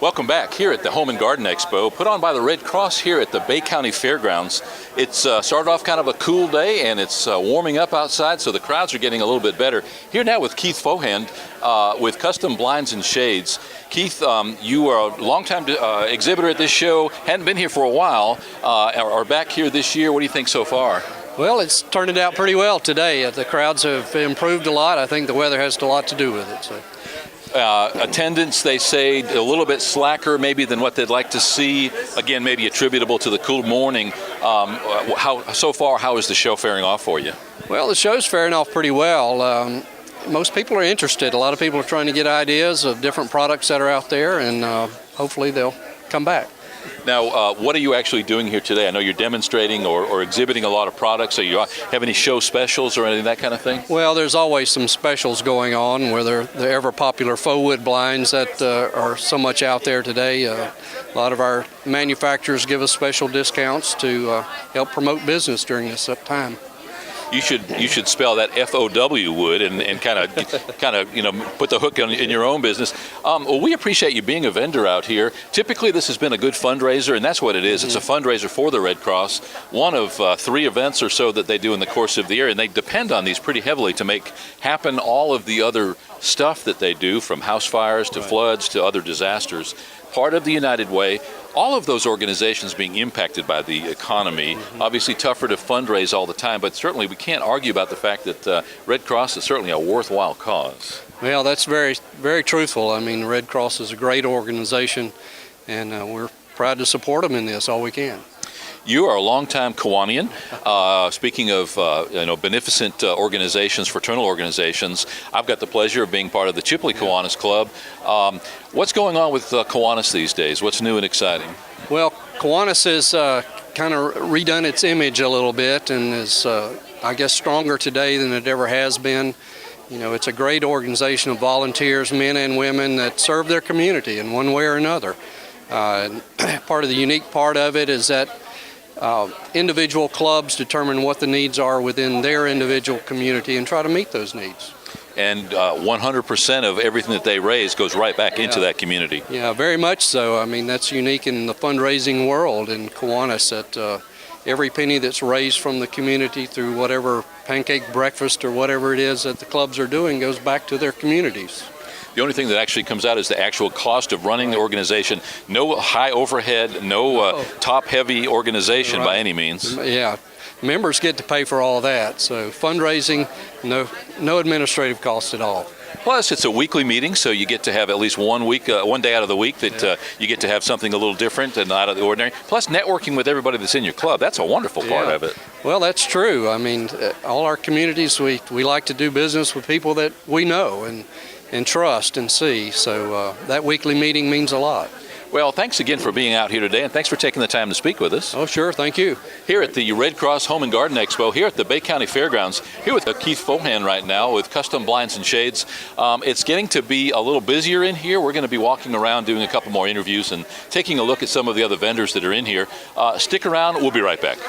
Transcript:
Welcome back here at the Home and Garden Expo, put on by the Red Cross here at the Bay County Fairgrounds. It's started off kind of a cool day, and it's warming up outside, so the crowds are getting a little bit better. Here now with Keith Fowhand with Custom Blinds and Shades. Keith, you are a longtime exhibitor at this show, hadn't been here for a while, are back here this year. What do you think so far? Well, it's turned out pretty well today. The crowds have improved a lot. I think the weather has a lot to do with it. So. Attendance, they say, a little bit slacker maybe than what they'd like to see. Again, maybe attributable to the cool morning. So far, how is the show faring off for you? Well, the show's faring off pretty well. Most people are interested. A lot of people are trying to get ideas of different products that are out there, and hopefully they'll come back. Now, what are you actually doing here today? I know you're demonstrating or exhibiting a lot of products. So you have any show specials or anything, that kind of thing? Well, there's always some specials going on, where the ever-popular faux wood blinds that are so much out there today. A lot of our manufacturers give us special discounts to help promote business during this time. You should spell that FOW wood and kind of put the hook in your own business. Well, we appreciate you being a vendor out here. Typically, this has been a good fundraiser, and that's what it is. It's a fundraiser for the Red Cross. One of 3 events or so that they do in the course of the year, and they depend on these pretty heavily to make happen all of the other stuff that they do, from house fires to floods to other disasters. Part of the United Way, all of those organizations being impacted by the economy. Obviously tougher to fundraise all the time, but certainly we can't argue about the fact that Red Cross is certainly a worthwhile cause. Well, that's very, very truthful. I mean, Red Cross is a great organization, and we're proud to support them in this all we can. You are a longtime Kiwanian. Speaking of beneficent organizations, fraternal organizations, I've got the pleasure of being part of the Chipley Kiwanis Club. What's going on with Kiwanis these days? What's new and exciting? Well, Kiwanis has kind of redone its image a little bit, and is, I guess, stronger today than it ever has been. You know, it's a great organization of volunteers, men and women, that serve their community in one way or another. Part of the unique part of it is that individual clubs determine what the needs are within their individual community and try to meet those needs. And 100% of everything that they raise goes right back into that community. Yeah, very much so. I mean, that's unique in the fundraising world in Kiwanis, that every penny that's raised from the community through whatever pancake breakfast or whatever it is that the clubs are doing goes back to their communities. The only thing that actually comes out is the actual cost of running the organization. No high overhead, no top-heavy organization by any means. Yeah, members get to pay for all that. So fundraising, no administrative cost at all. Plus, it's a weekly meeting, so you get to have at least one day out of the week that you get to have something a little different and out of the ordinary. Plus, networking with everybody that's in your club. That's a wonderful part of it. Well, that's true. I mean, all our communities, we like to do business with people that we know and trust and see. So that weekly meeting means a lot. Well, thanks again for being out here today, and thanks for taking the time to speak with us. Oh, sure. Thank you. Here at the Red Cross Home and Garden Expo, here at the Bay County Fairgrounds, here with Keith Fowhand right now with Custom Blinds and Shades. It's getting to be a little busier in here. We're going to be walking around doing a couple more interviews and taking a look at some of the other vendors that are in here. Stick around. We'll be right back.